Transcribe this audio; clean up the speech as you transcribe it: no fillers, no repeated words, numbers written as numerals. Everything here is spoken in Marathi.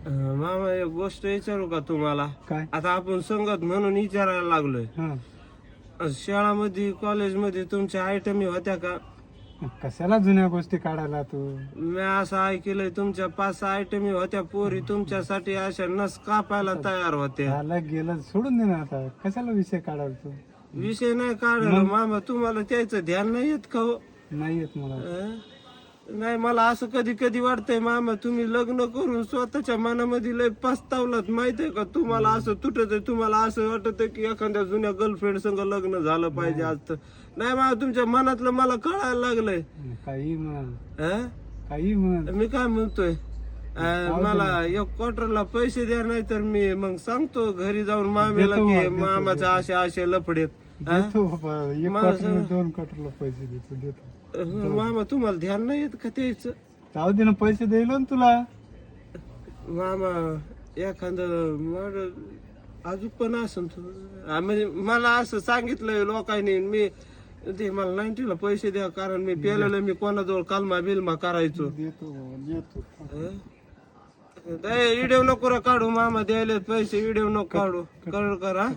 मामा एक गोष्ट विचारू का तुम्हाला? काय? आता आपण संगत म्हणून विचारायला लागलोय. शाळामध्ये कॉलेजमध्ये तुमच्या आयटमी होत्या का? कशाला जुन्या गोष्टी काढायला तू? मी असं ऐकलंय तुमच्या 5-6 आयटमी होत्या, पोरी तुमच्यासाठी अशा नस कापायला तयार होत्या. झालं गेलं सोडून दे ना आता, कशाला विषय काढायला तू? विषय नाही काढला मामा, तुम्हाला त्याचं ध्यान नाही येत का हो? नाही येत मला. नाही, मला असं कधी कधी वाटतंय मामा, तुम्ही लग्न करून स्वतःच्या मनामध्ये लय पस्तावलात माहितीये का? तुम्हाला असं तुटत, तुम्हाला असं वाटत की एखाद्या जुन्या गर्लफ्रेंड संग लग्न झालं पाहिजे आज तर. नाही मामा, तुमच्या मनातलं मला कळायला लागलंय. काही म्हण, हं? काही म्हण. मी काय म्हणतोय, मला 1 क्वार्टरला पैसे द्या, नाही तर मी मग सांगतो घरी जाऊन मामीला की मामाचा असे लफडेत. देतो बाबा, 1 क्वार्टर 2 क्वार्टरला पैसे देतो. मामा तुम्हाला ध्यान नाही येत का त्याचं? जाऊ दे ना, पैसे देईल ना तुला. मामा एखादं मॉडेल अजून पण असं म्हणजे मला असं सांगितलंय लोकांनी, मी ते मला 90ला पैसे द्या, कारण मी पेलेलं, मी कोणाजवळ कालमा बिलमा करायचो. देतो व्हिडिओ नको काढू मामा, द्यायला पैसे, व्हिडिओ नको काढू, कळ करा.